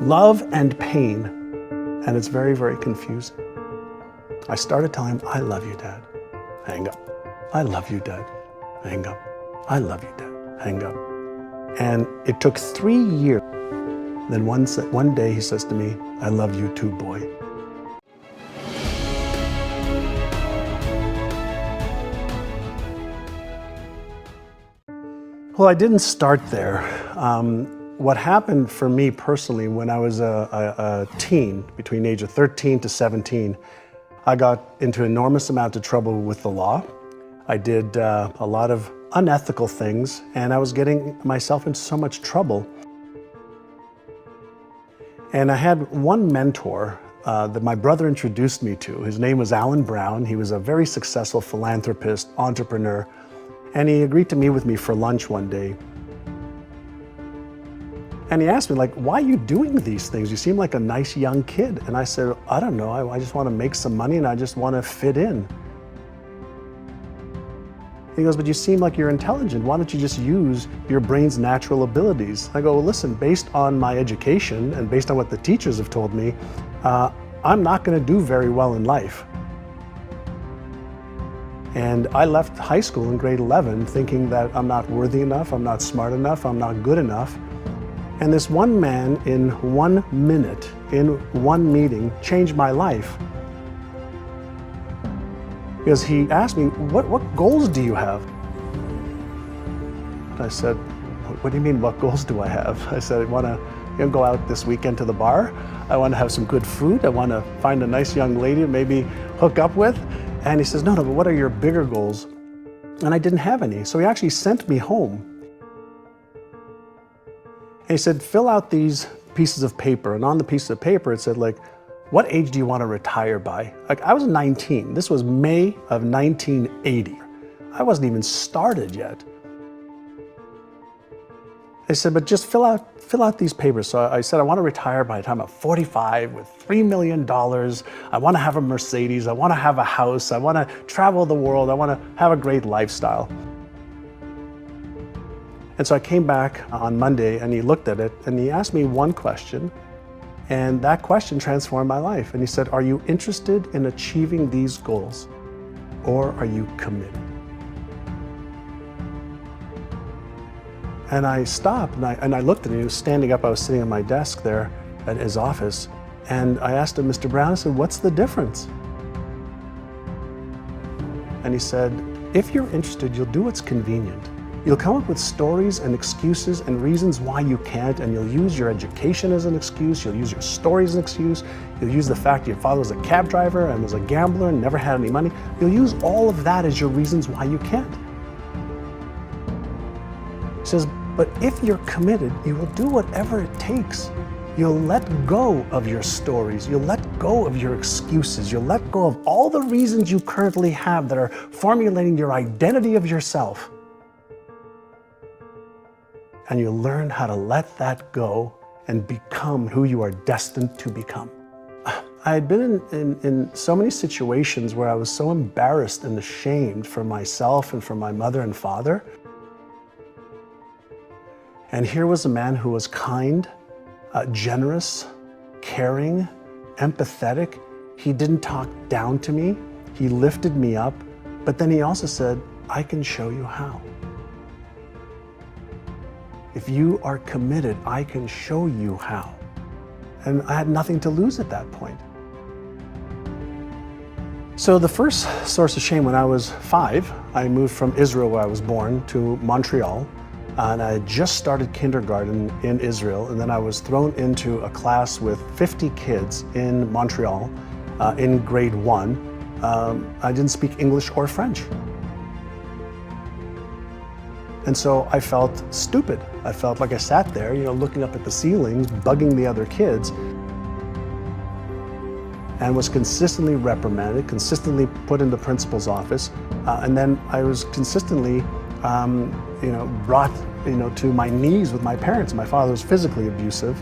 love and pain, and it's very, very confusing. I started telling him, I love you, Dad. Hang up. I love you, Dad. Hang up. I love you, Dad. Hang up. And it took 3 years. Then one day he says to me, I love you too, boy. Well, I didn't start there. What happened for me personally when I was a teen, between the age of 13 to 17, I got into an enormous amount of trouble with the law. I did a lot of unethical things, and I was getting myself into so much trouble. And I had one mentor that my brother introduced me to. His name was Alan Brown. He was a very successful philanthropist, entrepreneur, and he agreed to meet with me for lunch one day. And he asked me, like, why are you doing these things? You seem like a nice young kid. And I said, I don't know, I just want to make some money and I just want to fit in. He goes, but you seem like you're intelligent. Why don't you just use your brain's natural abilities? I go, well, listen, based on my education and based on what the teachers have told me, I'm not going to do very well in life. And I left high school in grade 11 thinking that I'm not worthy enough, I'm not smart enough, I'm not good enough. And this one man in 1 minute, in one meeting, changed my life. Because he asked me, what goals do you have? I said, what do you mean, what goals do I have? I said, I want to go out this weekend to the bar. I want to have some good food. I want to find a nice young lady to maybe hook up with. And he says, no, but what are your bigger goals? And I didn't have any. So he actually sent me home. And he said, fill out these pieces of paper. And on the piece of paper, it said, like, what age do you want to retire by? Like, I was 19. This was May of 1980. I wasn't even started yet. I said, but just fill out these papers. So I said, I want to retire by the time I'm 45 with $3 million. I want to have a Mercedes. I want to have a house. I want to travel the world. I want to have a great lifestyle. And so I came back on Monday and he looked at it and he asked me one question. And that question transformed my life. And he said, are you interested in achieving these goals or are you committed? And I stopped and I looked at him. He was standing up. I was sitting at my desk there at his office. And I asked him, Mr. Brown, I said, what's the difference? And he said, if you're interested, you'll do what's convenient. You'll come up with stories and excuses and reasons why you can't, and you'll use your education as an excuse, you'll use your story as an excuse, you'll use the fact your father was a cab driver and was a gambler and never had any money. You'll use all of that as your reasons why you can't. He says, but if you're committed, you will do whatever it takes. You'll let go of your stories. You'll let go of your excuses. You'll let go of all the reasons you currently have that are formulating your identity of yourself. And you'll learn how to let that go and become who you are destined to become. I had been in so many situations where I was so embarrassed and ashamed for myself and for my mother and father. And here was a man who was kind, generous, caring, empathetic. He didn't talk down to me. He lifted me up. But then he also said, I can show you how. If you are committed, I can show you how. And I had nothing to lose at that point. So the first source of shame, when I was 5, I moved from Israel, where I was born, to Montreal. And I had just started kindergarten in Israel, and then I was thrown into a class with 50 kids in Montreal in grade 1. I didn't speak English or French. And so I felt stupid. I felt like I sat there, looking up at the ceilings, bugging the other kids, and was consistently reprimanded, consistently put in the principal's office. And then I was consistently brought to my knees with my parents. My father was physically abusive,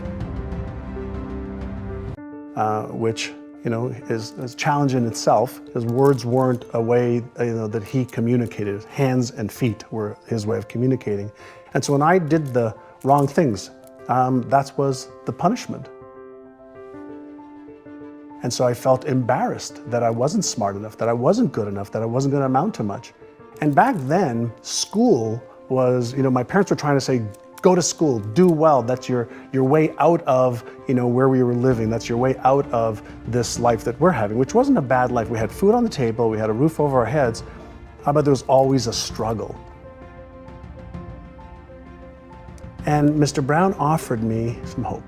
which is a challenge in itself. His words weren't a way that he communicated. Hands and feet were his way of communicating. And so when I did the wrong things, that was the punishment. And so I felt embarrassed that I wasn't smart enough, that I wasn't good enough, that I wasn't going to amount to much. And back then, school was, my parents were trying to say, go to school, do well. That's your way out of, where we were living. That's your way out of this life that we're having, which wasn't a bad life. We had food on the table, we had a roof over our heads, but there was always a struggle. And Mr. Brown offered me some hope.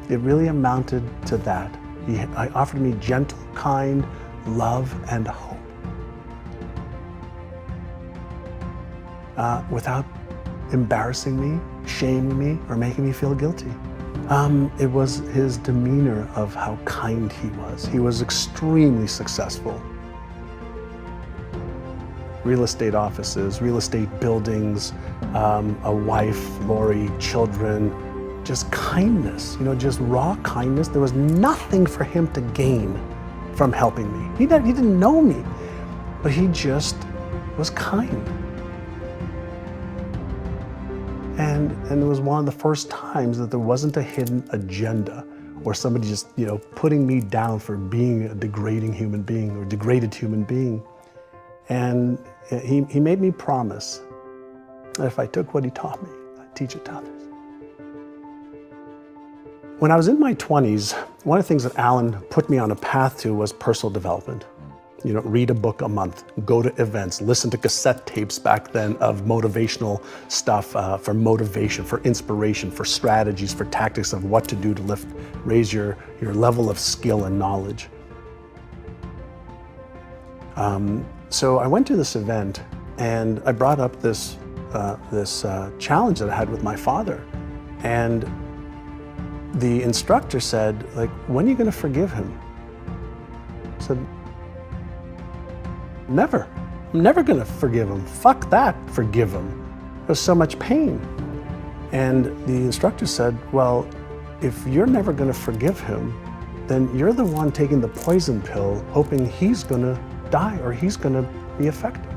It really amounted to that. He offered me gentle, kind love and hope. Without embarrassing me, shaming me, or making me feel guilty. It was his demeanor of how kind he was. He was extremely successful. Real estate offices, real estate buildings, a wife, Lori, children, just kindness, just raw kindness. There was nothing for him to gain from helping me. He didn't know me, but he just was kind. And it was one of the first times that there wasn't a hidden agenda or somebody just, putting me down for being a degrading human being or degraded human being. And he made me promise that if I took what he taught me, I'd teach it to others. When I was in my 20s, one of the things that Alan put me on a path to was personal development. Read a book a month, go to events, listen to cassette tapes back then of motivational stuff for motivation, for inspiration, for strategies, for tactics of what to do to raise your level of skill and knowledge. So I went to this event and I brought up this challenge that I had with my father. And the instructor said, when are you going to forgive him? I said, never. I'm never going to forgive him. Fuck that, forgive him. There's so much pain. And the instructor said, well, if you're never going to forgive him, then you're the one taking the poison pill, hoping he's going to die or he's going to be affected.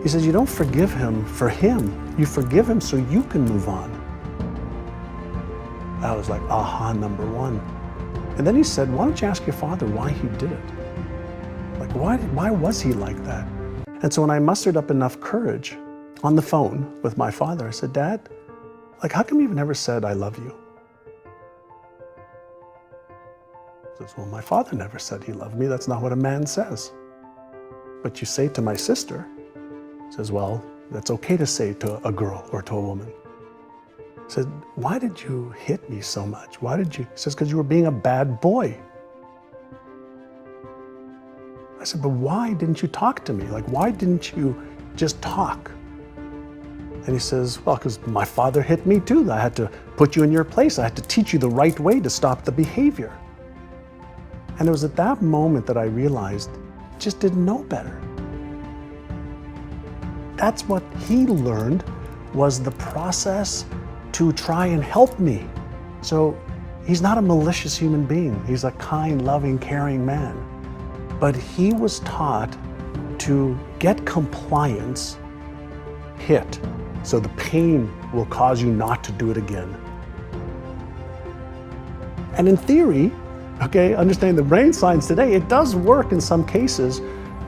He says, you don't forgive him for him. You forgive him so you can move on. That was like aha number one. And then he said, why don't you ask your father why he did it? Why was he like that? And so when I mustered up enough courage on the phone with my father, I said, Dad, how come you've never said I love you? He says, well, my father never said he loved me. That's not what a man says. But you say to my sister, he says, well, that's okay to say to a girl or to a woman. I said, why did you hit me so much? Why did you? He says, because you were being a bad boy. I said, but why didn't you talk to me? Why didn't you just talk? And he says, well, because my father hit me too. I had to put you in your place. I had to teach you the right way to stop the behavior. And it was at that moment that I realized I just didn't know better. That's what he learned was the process to try and help me. So he's not a malicious human being. He's a kind, loving, caring man. But he was taught to get compliance hit, so the pain will cause you not to do it again. And in theory, understanding the brain science today, it does work in some cases,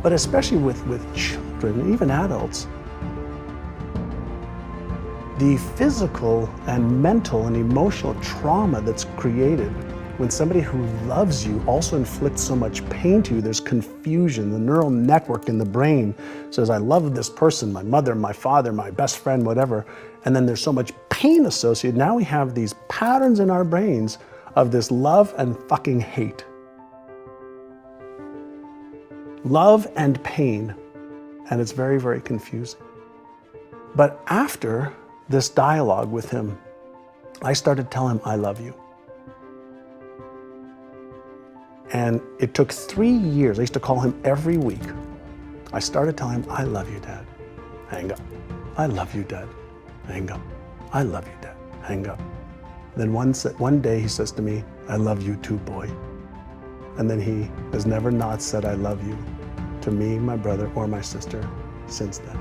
but especially with children, even adults. The physical and mental and emotional trauma that's created when somebody who loves you also inflicts so much pain to you, there's confusion. The neural network in the brain says, I love this person, my mother, my father, my best friend, whatever. And then there's so much pain associated. Now we have these patterns in our brains of this love and fucking hate. Love and pain. And it's very, very confusing. But after this dialogue with him, I started telling him, I love you. And it took 3 years. I used to call him every week. I started telling him, I love you, Dad. Hang up. I love you, Dad. Hang up. I love you, Dad. Hang up. Then one day he says to me, I love you too, boy. And then he has never not said I love you to me, my brother, or my sister since then.